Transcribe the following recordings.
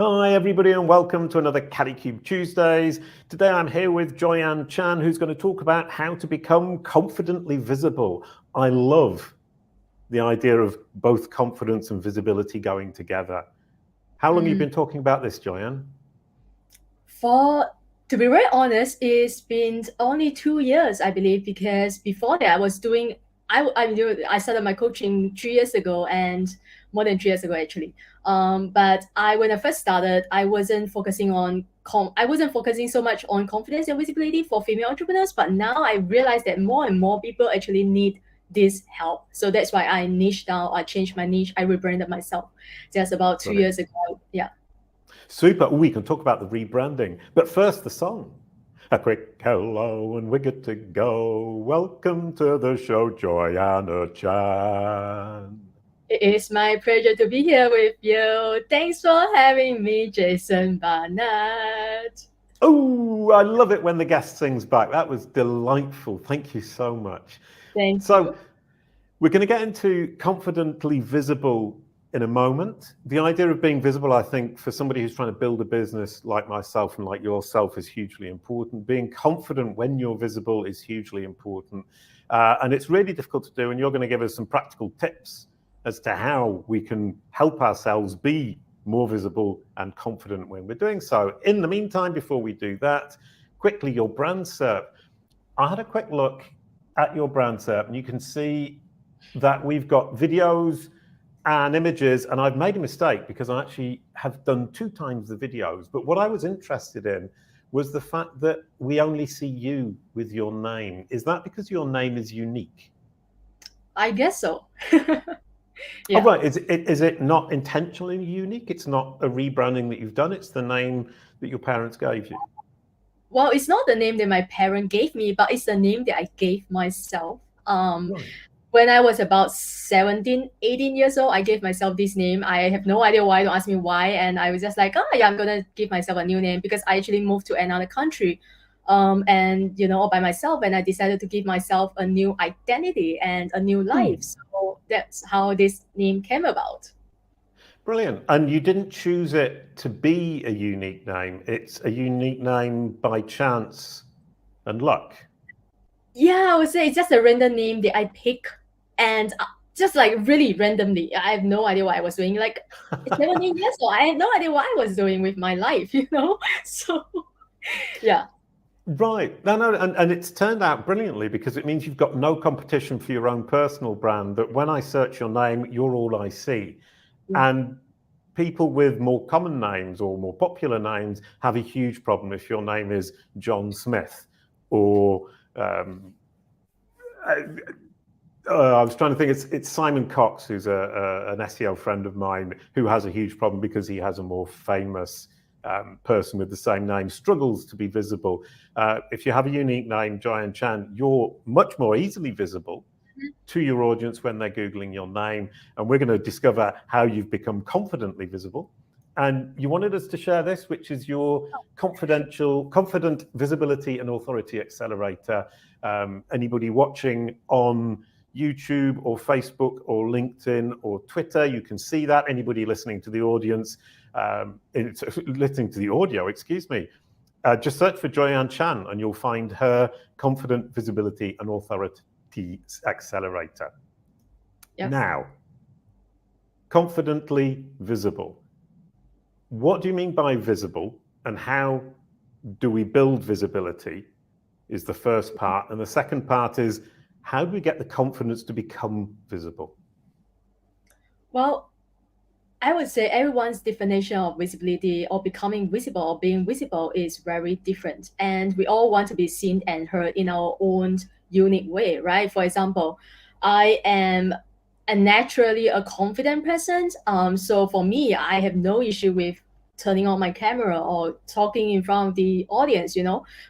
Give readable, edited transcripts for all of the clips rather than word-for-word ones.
Hi everybody and welcome to another Kalicube Tuesdays. Today I'm here with Joyan Chan, who's going to talk about how to become confidently visible. I love the idea of both confidence and visibility going together. How long have you been talking about this, Joyan? To be very honest, it's been only 2 years, I believe, because before that I started my coaching 3 years ago, and more than 3 years ago actually. But when I first started, I wasn't focusing so much on confidence and visibility for female entrepreneurs. But now I realize that more and more people actually need this help. So that's why I niched down. I changed my niche. I rebranded myself just about 2 years ago. Yeah. Super. We can talk about the rebranding, but first the song. A quick hello and we're good to go. Welcome to the show, Joyan Chan. It is my pleasure to be here with you. Thanks for having me, Jason Barnard. Oh, I love it when the guest sings back. That was delightful. Thank you so much. Thank you. We're going to get into confidently visible in a moment. The idea of being visible, I think, for somebody who's trying to build a business like myself and like yourself is hugely important. Being confident when you're visible is hugely important. And it's really difficult to do. And you're going to give us some practical tips as to how we can help ourselves be more visible and confident when we're doing so. In the meantime, before we do that, quickly, your brand SERP. I had a quick look at your brand SERP, and you can see that we've got videos and images, and I've made a mistake because I actually have done 2 times the videos. But what I was interested in was the fact that we only see you with your name. Is that because your name is unique? I guess so. Yeah. Oh, right. Is it not intentionally unique? It's not a rebranding that you've done. It's the name that your parents gave you. Well, it's not the name that my parent gave me, but it's the name that I gave myself. Right. When I was about 17, 18 years old, I gave myself this name. I have no idea why, don't ask me why. And I was just like, oh yeah, I'm going to give myself a new name because I actually moved to another country and, all by myself. And I decided to give myself a new identity and a new life. So that's how this name came about. Brilliant. And you didn't choose it to be a unique name. It's a unique name by chance and luck. Yeah, I would say it's just a random name that I pick, and just like really randomly. I have no idea what I was doing. Like 17 years old, I had no idea what I was doing with my life, So, yeah. Right. No, and it's turned out brilliantly because it means you've got no competition for your own personal brand. That when I search your name, you're all I see. And people with more common names or more popular names have a huge problem if your name is John Smith or I was trying to think. It's Simon Cox, who's an SEO friend of mine, who has a huge problem because he has a more famous person with the same name struggles to be visible. If you have a unique name, Joyan Chan, you're much more easily visible to your audience when they're Googling your name. And we're going to discover how you've become confidently visible. And you wanted us to share this, which is your confident visibility and authority accelerator. Anybody watching on YouTube or Facebook or LinkedIn or Twitter, you can see that. Anybody listening to the audience, listening to the audio, excuse me, just search for Joyan Chan and you'll find her confident visibility and authority accelerator. Yep. Now, confidently visible. What do you mean by visible, and how do we build visibility is the first part. And the second part is, how do we get the confidence to become visible? Well, I would say everyone's definition of visibility or becoming visible or being visible is very different. And we all want to be seen and heard in our own unique way, right? For example, I am naturally a confident person. So for me, I have no issue with turning on my camera or talking in front of the audience,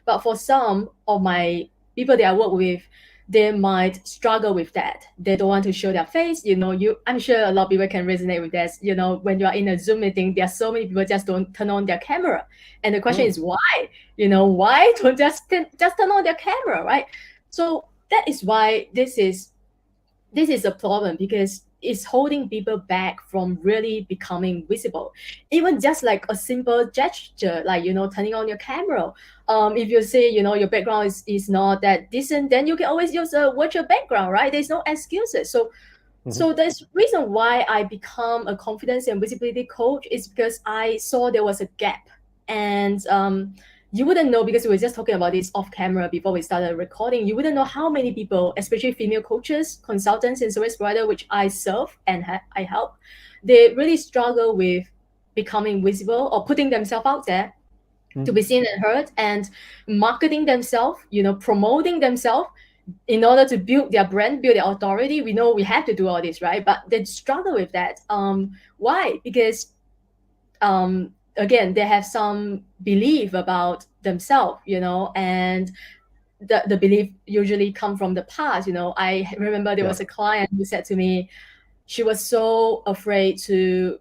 But for some of my people that I work with, they might struggle with that. They don't want to show their face. I'm sure a lot of people can resonate with this. When you are in a Zoom meeting, there are so many people just don't turn on their camera. And the question is why? Why don't just turn on their camera, right? So that is why this is a problem, because is holding people back from really becoming visible. Even just like a simple gesture, like, turning on your camera. If you say, your background is not that decent, then you can always use a virtual background, right? There's no excuses. So there's reason why I become a confidence and visibility coach is because I saw there was a gap. And you wouldn't know, because we were just talking about this off camera before we started recording, you wouldn't know how many people, especially female coaches, consultants, and service providers, which I serve and I help, they really struggle with becoming visible or putting themselves out there to be seen and heard, and marketing themselves, promoting themselves in order to build their brand, build their authority. We know we have to do all this, right? But they struggle with that. Why? Because again, they have some belief about themselves, and the belief usually come from the past. I remember there was a client who said to me, she was so afraid to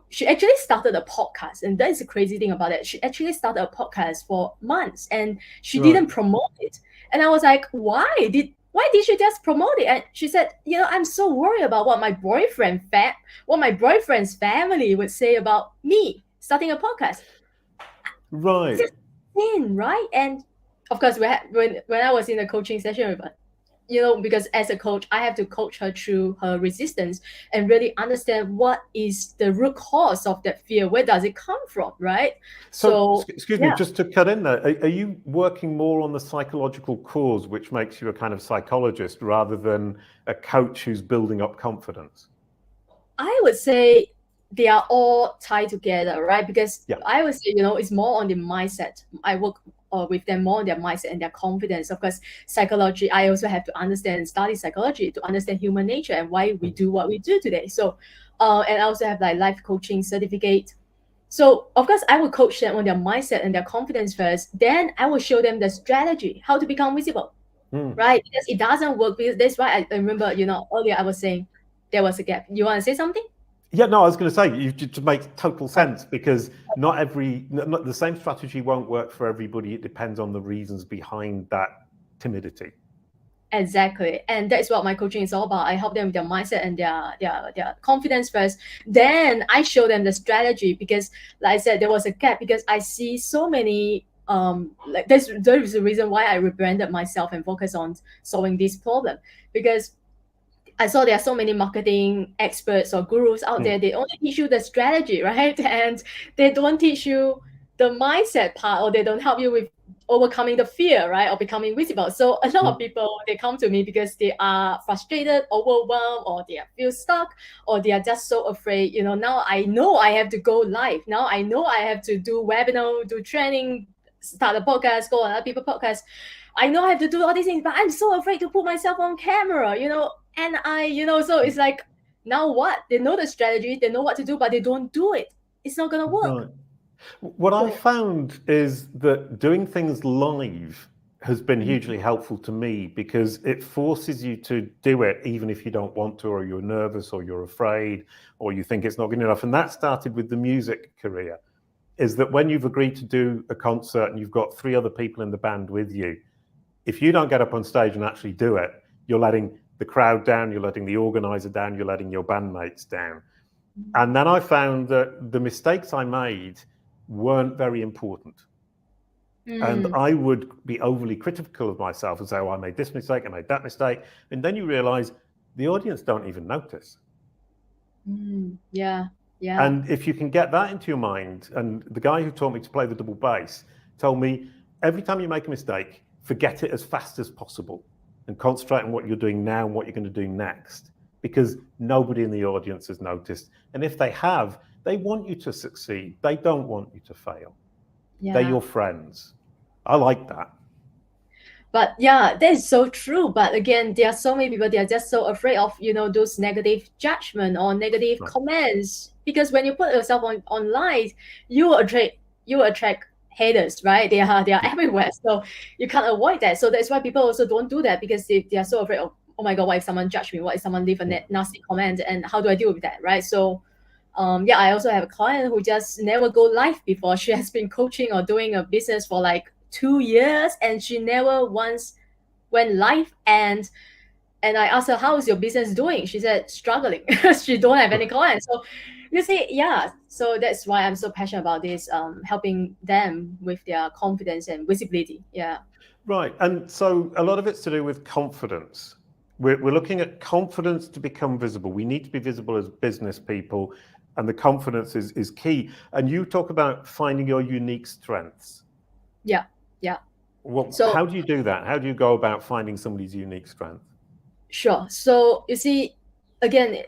she actually started a podcast, and that is the crazy thing about it. She actually started a podcast for months and she didn't promote it. And I was like, why did she just promote it? And she said, I'm so worried about what my boyfriend's family would say about me starting a podcast. Right. It's insane, right? And of course, when I was in a coaching session with her, because as a coach, I have to coach her through her resistance and really understand what is the root cause of that fear. Where does it come from, right? So excuse me, just to cut in there, are you working more on the psychological cause, which makes you a kind of psychologist rather than a coach who's building up confidence? I would say they are all tied together, right? Because I would say, it's more on the mindset. I work with them more on their mindset and their confidence. Of course, psychology, I also have to understand and study psychology to understand human nature and why we do what we do today. So, and I also have like life coaching certificate. So of course, I will coach them on their mindset and their confidence first. Then I will show them the strategy, how to become visible, right? Because it doesn't work. Because that's why I remember, earlier I was saying there was a gap. You want to say something? Yeah, no, I was going to say, to make total sense, because not the same strategy won't work for everybody. It depends on the reasons behind that timidity. Exactly. And that's what my coaching is all about. I help them with their mindset and their confidence first. Then I show them the strategy, because like I said, there was a gap, because I see so many there is a reason why I rebranded myself and focus on solving this problem, because I saw there are so many marketing experts or gurus out there. They only teach you the strategy, right? And they don't teach you the mindset part, or they don't help you with overcoming the fear, right? Or becoming visible. So a lot of people, they come to me because they are frustrated, overwhelmed, or they feel stuck, or they are just so afraid. Now I know I have to go live. Now I know I have to do webinar, do training, start a podcast, go on other people's podcasts. I know I have to do all these things, but I'm so afraid to put myself on camera, and so it's like, now what? They know the strategy, they know what to do, but they don't do it. It's not going to work. Right. What I found is that doing things live has been hugely helpful to me, because it forces you to do it even if you don't want to, or you're nervous, or you're afraid, or you think it's not good enough. And that started with the music career, is that when you've agreed to do a concert and you've got 3 other people in the band with you, if you don't get up on stage and actually do it, you're letting the crowd down, you're letting the organizer down, you're letting your bandmates down. And then I found that the mistakes I made weren't very important. And I would be overly critical of myself and say, oh, I made this mistake, I made that mistake. And then you realize the audience don't even notice. Yeah. And if you can get that into your mind, and the guy who taught me to play the double bass told me, every time you make a mistake, forget it as fast as possible and concentrate on what you're doing now and what you're going to do next, because nobody in the audience has noticed. And if they have, they want you to succeed. They don't want you to fail. They're your friends. I like that. But yeah, that is so true. But again, there are so many people, they are just so afraid of, those negative judgment or negative comments. Because when you put yourself online, you will attract haters, right? They are everywhere. So you can't avoid that. So that's why people also don't do that, because they are so afraid of, oh my God, what if someone judge me? What if someone leave a nasty comment? And how do I deal with that, right? So I also have a client who just never go live before. She has been coaching or doing a business for like 2 years, and she never once went live. And And I asked her, how is your business doing? She said, struggling. She don't have any clients. So you see, yeah. So that's why I'm so passionate about this, helping them with their confidence and visibility. Yeah. Right. And so a lot of it's to do with confidence. We're looking at confidence to become visible. We need to be visible as business people, and the confidence is key. And you talk about finding your unique strengths. Yeah. Yeah. Well, So how do you do that? How do you go about finding somebody's unique strength? sure. So you see, again,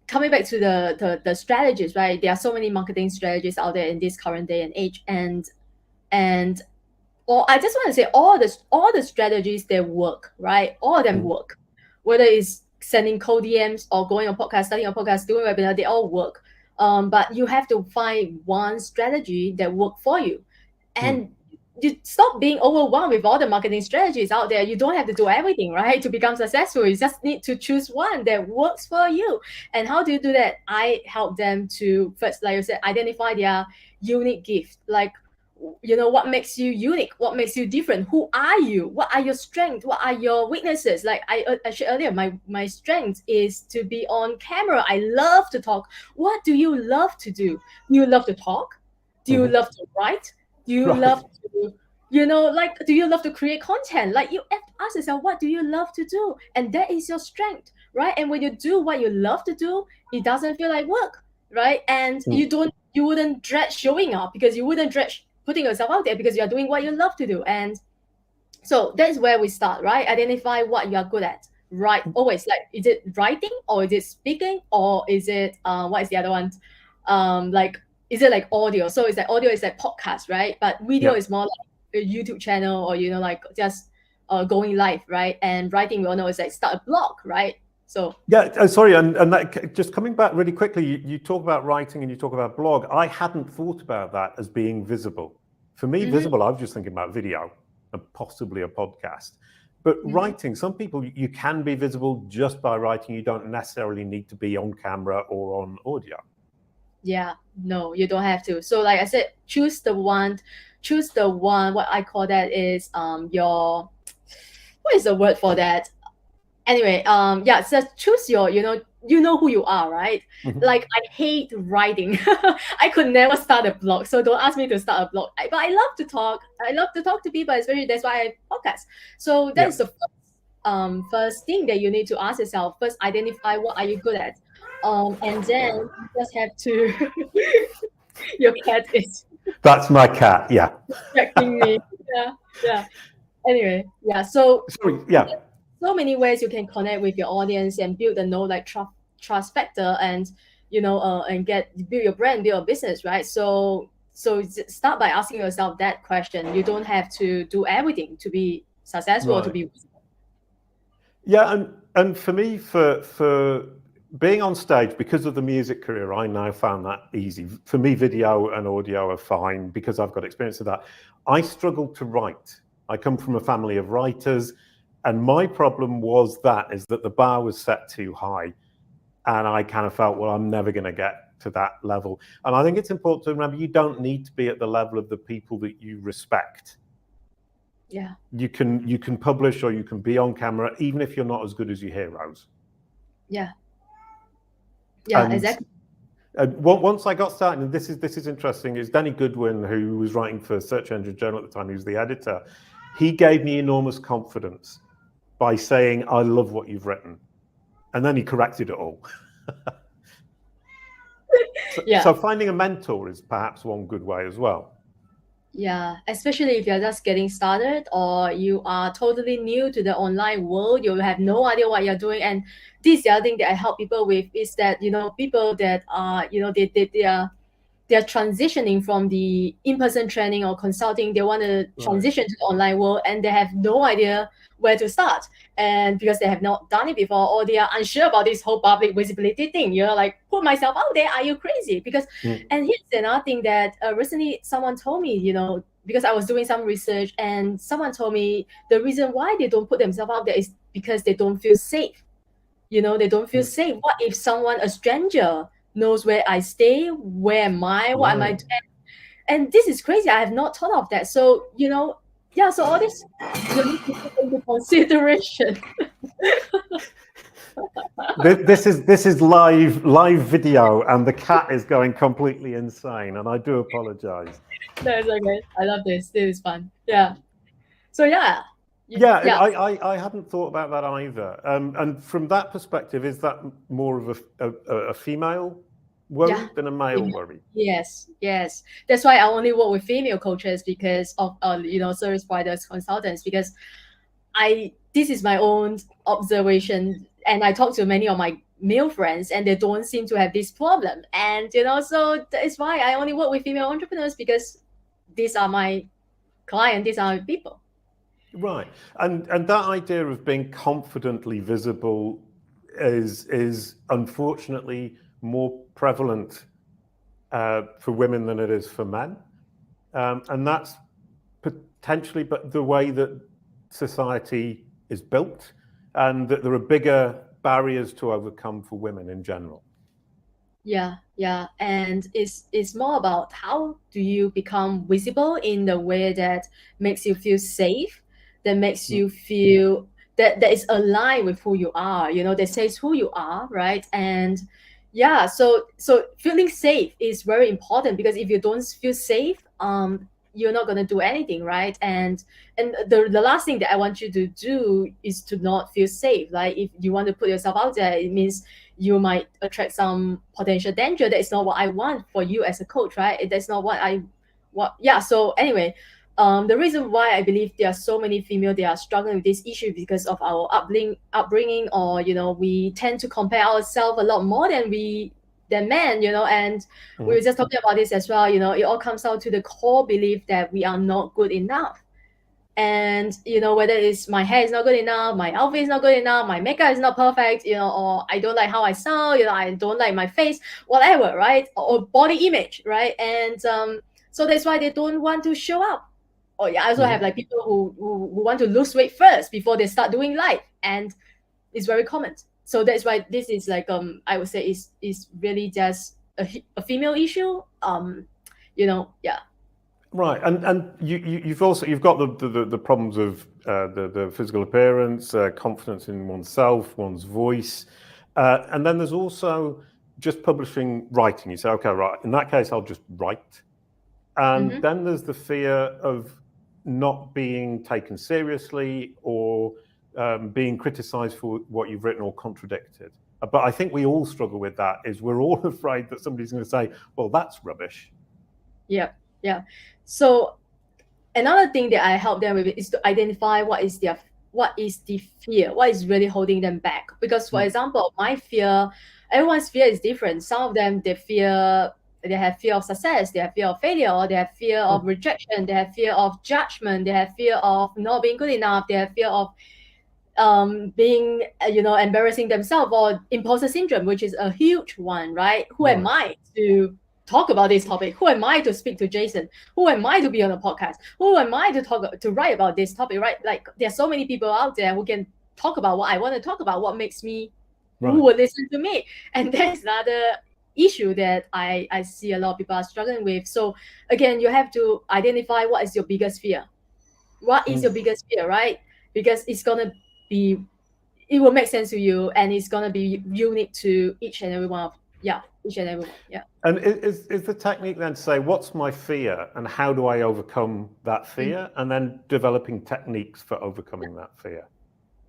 coming back to the strategies, right? There are so many marketing strategies out there in this current day and age, and or I just want to say all the strategies that work, right? All of them work, whether it's sending cold DMs or going on podcast, starting a podcast, doing a webinar, they all work. But you have to find one strategy that work for you, and you stop being overwhelmed with all the marketing strategies out there. You don't have to do everything, right, to become successful. You just need to choose one that works for you. And how do you do that? I help them to first, like you said, identify their unique gift. Like, you know, what makes you unique? What makes you different? Who are you? What are your strengths? What are your weaknesses? Like I shared earlier, my strength is to be on camera. I love to talk. What do you love to do? Do you love to talk? Do you love to write? Do you love to, you know, like, do you love to create content? Like, you have to ask yourself, what do you love to do? And that is your strength, right? And when you do what you love to do, it doesn't feel like work, right? And you wouldn't dread showing up, because you wouldn't dread putting yourself out there, because you are doing what you love to do. And so that's where we start, right? Identify what you are good at, right? Always, like, is it writing, or is it speaking, or is it what is the other one? Like, is it like audio? So it's like audio is like podcast, right? But video is more like a YouTube channel, or, you know, like just going live, right? And writing, we all know, is like start a blog, right? So yeah, sorry, and that, just coming back really quickly, you talk about writing and you talk about blog. I hadn't thought about that as being visible. For me, visible, I was just thinking about video and possibly a podcast. But writing, some people, you can be visible just by writing. You don't necessarily need to be on camera or on audio. Yeah, no, you don't have to. So like I said, choose the one, what I call that is your, what is the word for that? Anyway, yeah, so choose your, you know who you are, right? Like, I hate writing. I could never start a blog, so don't ask me to start a blog. But I love to talk. I love to talk to people, especially that's why I have podcasts. So that is the first thing that you need to ask yourself. First, identify what are you good at, and then you just have to. Your cat is. That's my cat. Yeah. Distracting me. Yeah. Anyway, yeah. So. Sorry. Yeah. So many ways you can connect with your audience and build the trust factor, and and build your brand, build your business, right? So start by asking yourself that question. You don't have to do everything to be successful or to be. Yeah, and for me, for being on stage, because of the music career, I now found that easy. For me, video and audio are fine because I've got experience of that. I struggle to write. I come from a family of writers. And my problem is that the bar was set too high. And I kind of felt, well, I'm never going to get to that level. And I think it's important to remember, you don't need to be at the level of the people that you respect. Yeah. You can publish, or you can be on camera, even if you're not as good as your heroes. Yeah. Yeah, and exactly. Once I got started, and this is interesting, is Danny Goodwin, who was writing for Search Engine Journal at the time, he was the editor. He gave me enormous confidence by saying, I love what you've written. And then he corrected it all. So finding a mentor is perhaps one good way as well. Yeah, especially if you're just getting started, or you are totally new to the online world, you have no idea what you're doing. And this is the other thing that I help people with, is that, people that are, they're transitioning from the in-person training or consulting. They want to transition to the online world, and they have no idea where to start. And because they have not done it before, or they are unsure about this whole public visibility thing, like, put myself out there, are you crazy? Because, and here's another thing that recently someone told me, because I was doing some research, and someone told me the reason why they don't put themselves out there is because they don't feel safe. They don't feel safe. What if a stranger knows where I stay, where am I, what am I doing? And this is crazy. I have not thought of that. So, so all this you need to take into consideration. This is live video, and the cat is going completely insane, and I do apologize. No, it's okay. I love this. This is fun. Yeah. So yeah. I hadn't thought about that either. And from that perspective, is that more of a female worry than a male worry? Yes. That's why I only work with female coaches because of service providers, consultants, because this is my own observation, and I talk to many of my male friends, and they don't seem to have this problem. And so that's why I only work with female entrepreneurs, because these are my clients, these are my people. Right, and that idea of being confidently visible is unfortunately more prevalent for women than it is for men, and that's potentially but the way that society is built, and that there are bigger barriers to overcome for women in general. Yeah, and it's more about how do you become visible in the way that makes you feel safe, that makes you feel that is aligned with who you are, that says who you are, right? And so feeling safe is very important, because if you don't feel safe, you're not going to do anything, right? And the last thing that I want you to do is to not feel safe. Like, if you want to put yourself out there, it means you might attract some potential danger. That is not what I want for you as a coach, right? That's not what I want. So anyway, the reason why I believe there are so many female, they are struggling with this issue because of our upbringing, or we tend to compare ourselves a lot more than men, and we were just talking about this as well. It all comes down to the core belief that we are not good enough. And whether it's my hair is not good enough, my outfit is not good enough, my makeup is not perfect, or I don't like how I sound, I don't like my face, whatever, right? Or body image, right? And so that's why they don't want to show up. Or I also have like people who want to lose weight first before they start doing life, and it's very common. So that's why this is like I would say is really just a female issue. Right, and you've got the problems of the physical appearance, confidence in oneself, one's voice, and then there's also just publishing writing. You say, okay, right, in that case, I'll just write, and then there's the fear of not being taken seriously, or being criticized for what you've written or contradicted. But I think we all struggle with that, is we're all afraid that somebody's going to say, well, that's rubbish. Yeah. So another thing that I help them with is to identify what is the fear, what is really holding them back. Because for example, my fear, everyone's fear is different. Some of them, they have fear of success, they have fear of failure, they have fear of rejection, they have fear of judgment, they have fear of not being good enough, they have fear of being embarrassing themselves, or imposter syndrome, which is a huge one, right? Who am I to talk about this topic? Who am I to speak to Jason? Who am I to be on a podcast? Who am I to write about this topic, right? Like, there's so many people out there who can talk about what I want to talk about, what makes me, who will listen to me. And that's another issue that I see a lot of people are struggling with. So again, you have to identify what is your biggest fear. What is your biggest fear, right? Because it will make sense to you, and it's gonna be unique to each and every one of each and every one. Yeah. And is the technique then to say, what's my fear and how do I overcome that fear, and then developing techniques for overcoming that fear?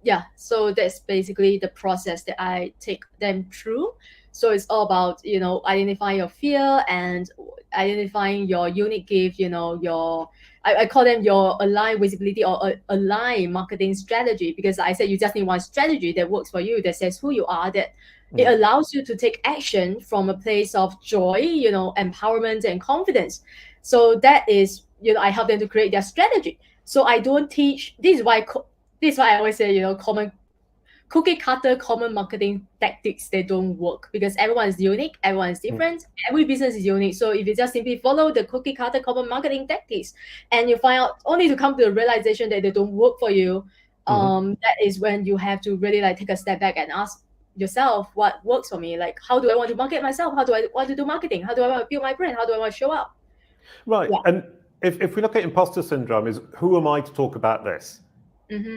Yeah, so that's basically the process that I take them through. So it's all about identifying your fear and identifying your unique gift, I call them your aligned visibility or aligned marketing strategy, because I said you just need one strategy that works for you, that says who you are, that it allows you to take action from a place of joy, empowerment and confidence. So that is, I help them to create their strategy. So I don't teach, this is why I always say, common cookie cutter common marketing tactics, they don't work, because everyone is unique, everyone is different, every business is unique. So if you just simply follow the cookie cutter common marketing tactics, and you find out only to come to the realization that they don't work for you, that is when you have to really take a step back and ask yourself, what works for me? Like, how do I want to market myself? How do I want to do marketing? How do I want to build my brand? How do I want to show up? Right. Yeah. And if we look at imposter syndrome, is who am I to talk about this?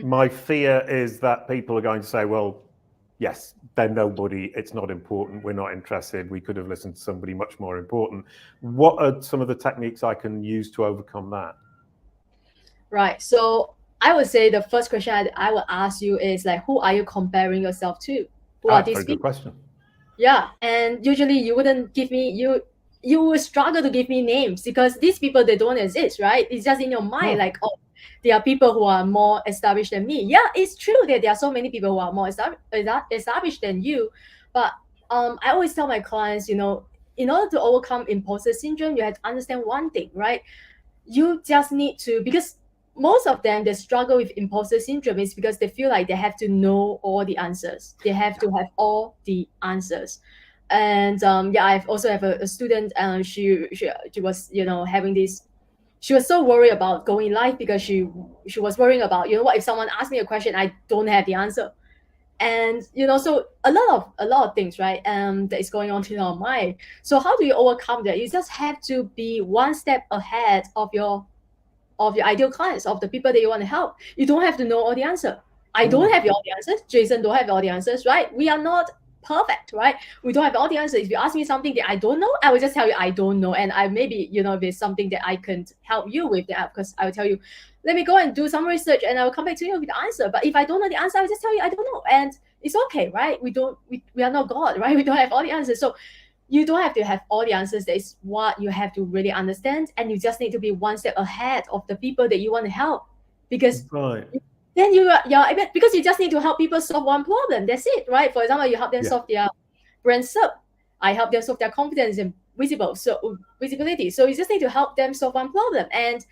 My fear is that people are going to say, well, yes, they're nobody, it's not important, we're not interested, we could have listened to somebody much more important. What are some of the techniques I can use to overcome that? Right. So I would say the first question I will ask you is like, who are you comparing yourself to? Who are these Very good people? question. Yeah. And usually you wouldn't give me, you will struggle to give me names because these people, they don't exist, right? It's just in your mind, like, oh, there are people who are more established than me. Yeah, it's true that there are so many people who are more established than you. But I always tell my clients, in order to overcome imposter syndrome, you have to understand one thing, right? You just need to, because most of them, they struggle with imposter syndrome is because they feel like they have to know all the answers. They have to have all the answers. And I've also have a student, she was, having this, she was so worried about going live because she was worrying about, what if someone asks me a question, I don't have the answer. And so a lot of things, right, that is going on in our mind. So how do you overcome that? You just have to be one step ahead of your ideal clients, of the people that you want to help. You don't have to know all the answer. I don't have all the answers. Jason don't have all the answers, right? We are not perfect, right? We don't have all the answers. If you ask me something that I don't know, I will just tell you I don't know. And I maybe, if it's something that I can help you with, because I will tell you, let me go and do some research and I will come back to you with the answer. But if I don't know the answer, I will just tell you I don't know. And it's okay, right? We are not God, right? We don't have all the answers. So you don't have to have all the answers. That is what you have to really understand. And you just need to be one step ahead of the people that you want to help. Because then because you just need to help people solve one problem. That's it, right? For example, you help them solve their brand SERP. I help them solve their confidence and visibility. So you just need to help them solve one problem. And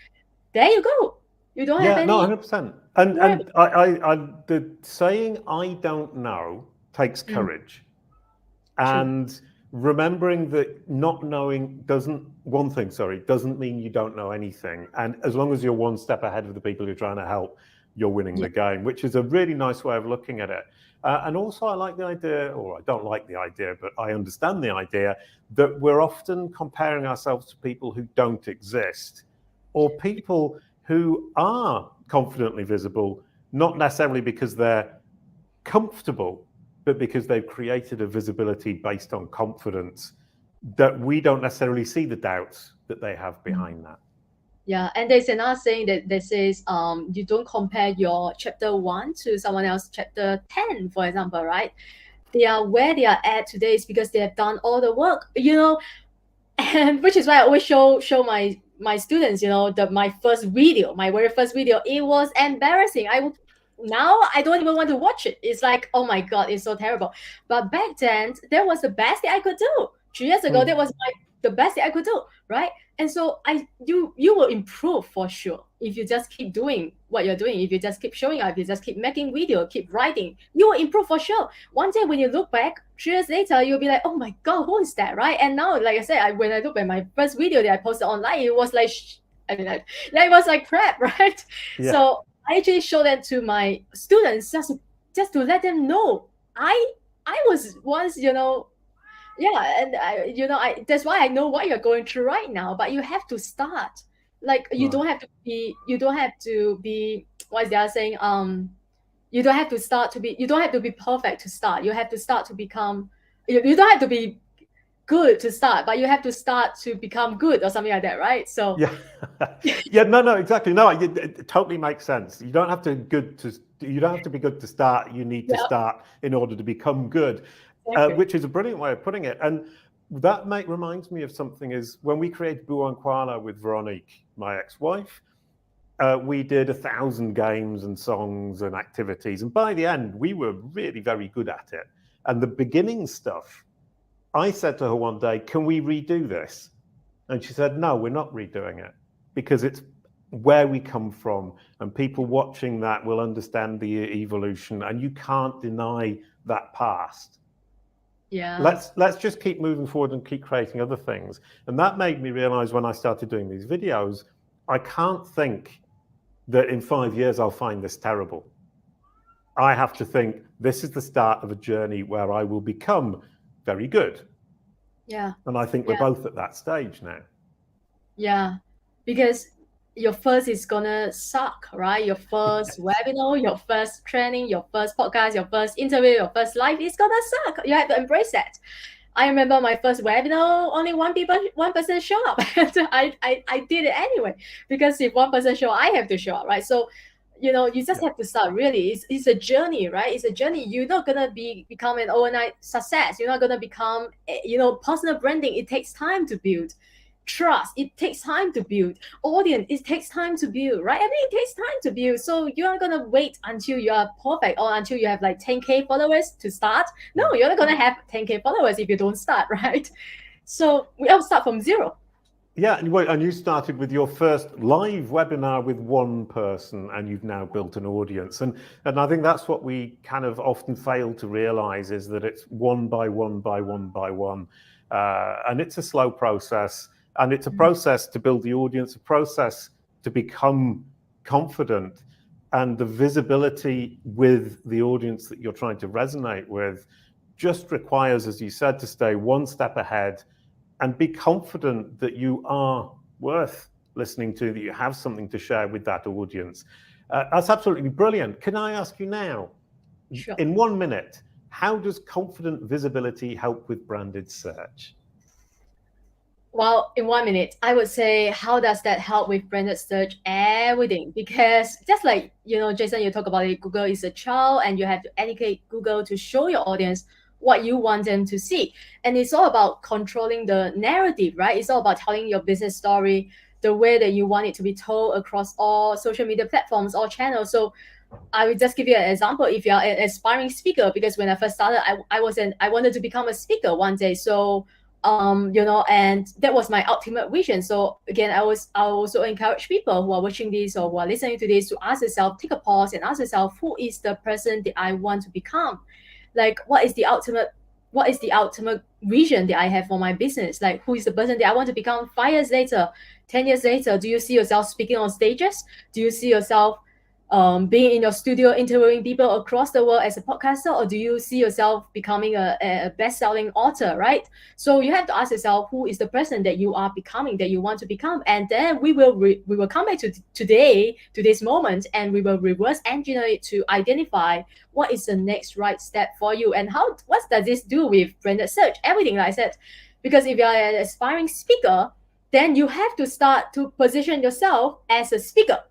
there you go. You don't have any... No, 100%. And I the saying, I don't know, takes courage. And remembering that not knowing doesn't mean you don't know anything. And as long as you're one step ahead of the people you're trying to help, you're winning the game, which is a really nice way of looking at it. And also I like the idea, or I don't like the idea, but I understand the idea that we're often comparing ourselves to people who don't exist, or people who are confidently visible, not necessarily because they're comfortable, but because they've created a visibility based on confidence that we don't necessarily see the doubts that they have behind that. Yeah, and there's another saying that says, you don't compare your chapter 1 to someone else chapter 10, for example, right? They are where they are at today is because they have done all the work, and which is why I always show my students, my very first video, it was embarrassing. Now I don't even want to watch it. It's like, oh my God, it's so terrible. But back then, that was the best thing I could do. 3 years ago, that was the best thing I could do, right? And so you will improve for sure if you just keep doing what you're doing. If you just keep showing up, if you just keep making video, keep writing, you will improve for sure. One day when you look back 3 years later, you'll be like, oh my God, who is that, right? And now, like I said, when I look at my first video that I posted online, it was like, it was like crap, right? Yeah. So I actually show that to my students just to let them know I was once, and that's why I know what you're going through right now. But you have to start. Like you don't have to be what is the other saying? You don't have to be perfect to start. You have to start to become. You don't have to be good to start, but you have to start to become good or something like that, right? So no, exactly. No, it totally makes sense. You don't have to be good to start. You need to start in order to become good. Which is a brilliant way of putting it. And that reminds me of something is when we created Buon Kuala with Veronique, my ex-wife, we did 1,000 games and songs and activities. And by the end, we were really very good at it. And the beginning stuff, I said to her one day, can we redo this? And she said, no, we're not redoing it because it's where we come from. And people watching that will understand the evolution. And you can't deny that past. Yeah. Let's just keep moving forward and keep creating other things. And that made me realize when I started doing these videos, I can't think that in 5 years I'll find this terrible. I have to think this is the start of a journey where I will become very good. Yeah. And I think we're both at that stage now. Yeah. Because your first is gonna suck, right? Your first webinar, your first training, your first podcast, your first interview, your first live is gonna suck. You have to embrace that. I remember my first webinar, only one person show up. And I did it anyway, because if one person show up, I have to show up, right? So, you just have to start. Really, it's a journey, right? It's a journey. You're not gonna become an overnight success. You're not gonna become, personal branding. It takes time to build. Trust, it takes time to build. Audience, it takes time to build, right? Everything takes time to build. So you're not gonna wait until you are perfect or until you have like 10K followers to start. No, you're not gonna have 10K followers if you don't start, right? So we all start from zero. Yeah, and you started with your first live webinar with one person, and you've now built an audience. And I think that's what we kind of often fail to realize, is that it's one by one by one by one. And it's a slow process. And it's a process to build the audience, a process to become confident. And the visibility with the audience that you're trying to resonate with just requires, as you said, to stay one step ahead and be confident that you are worth listening to, that you have something to share with that audience. That's absolutely brilliant. Can I ask you now, Sure. in 1 minute, how does confident visibility help with branded search? Well, in 1 minute, I would say, how does that help with branded search? Everything. Because just like, Jason, you talk about it, Google is a child, and you have to educate Google to show your audience what you want them to see. And it's all about controlling the narrative, right? It's all about telling your business story the way that you want it to be told across all social media platforms, all channels. So I will just give you an example. If you're an aspiring speaker, because when I first started, I wanted to become a speaker one day. So and that was my ultimate vision. So again, I also encourage people who are watching this or who are listening to this to ask yourself, take a pause and ask yourself, who is the person that I want to become? Like, what is the ultimate vision that I have for my business? Like, who is the person that I want to become 5 years later, 10 years later? Do you see yourself speaking on stages? Do you see yourself being in your studio interviewing people across the world as a podcaster, or do you see yourself becoming a best-selling author, right? So you have to ask yourself, who is the person that you are becoming, that you want to become? And then we will come back to today's moment, and we will reverse engineer it to identify what is the next right step for you, and what does this do with branded search? Everything, like I said. Because if you are an aspiring speaker, then you have to start to position yourself as a speaker,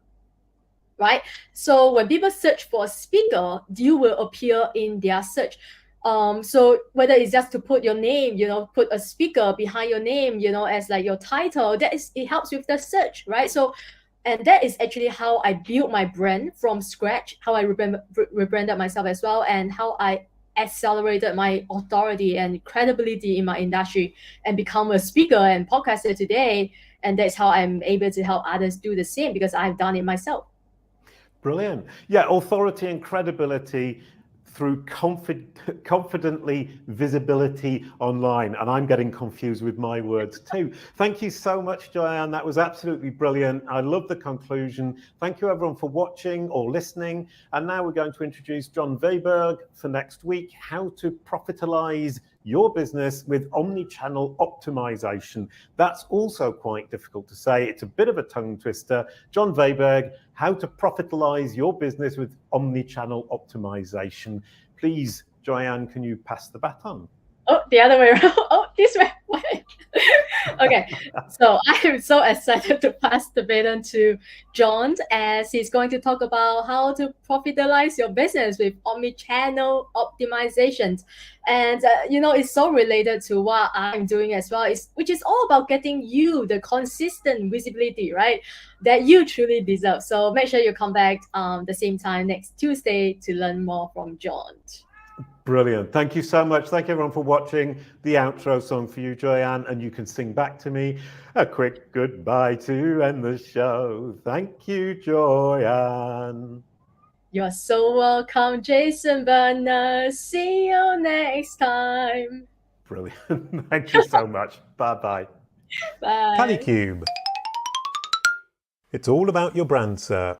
right? So when people search for a speaker, you will appear in their search. So whether it's just to put your name, put a speaker behind your name, as like your title, it helps with the search, right? So, and that is actually how I built my brand from scratch, how I rebranded myself as well, and how I accelerated my authority and credibility in my industry and become a speaker and podcaster today. And that's how I'm able to help others do the same, because I've done it myself. Brilliant. Yeah, authority and credibility through confidently visibility online. And I'm getting confused with my words too. Thank you so much, Joyan. That was absolutely brilliant. I love the conclusion. Thank you everyone for watching or listening. And now we're going to introduce John Weberg for next week, how to profitalize your business with omni-channel optimization. That's also quite difficult to say. It's a bit of a tongue twister. John Weberg, how to profitalize your business with omni-channel optimization. Please, Joyan, can you pass the baton? Oh, the other way around. Oh, this way. Okay, so I am so excited to pass the baton to John, as he's going to talk about how to profitalize your business with omni-channel optimizations. And it's so related to what I'm doing as well, which is all about getting you the consistent visibility, right, that you truly deserve. So make sure you come back the same time next Tuesday to learn more from John. Brilliant. Thank you so much. Thank you everyone for watching. The outro song for you, Joyan, and you can sing back to me a quick goodbye to end the show. Thank you, Joyan. You're so welcome, Jason Barnard. See you next time. Brilliant. Thank you so much. Bye-bye. Bye. Kalicube. It's all about your brand, sir.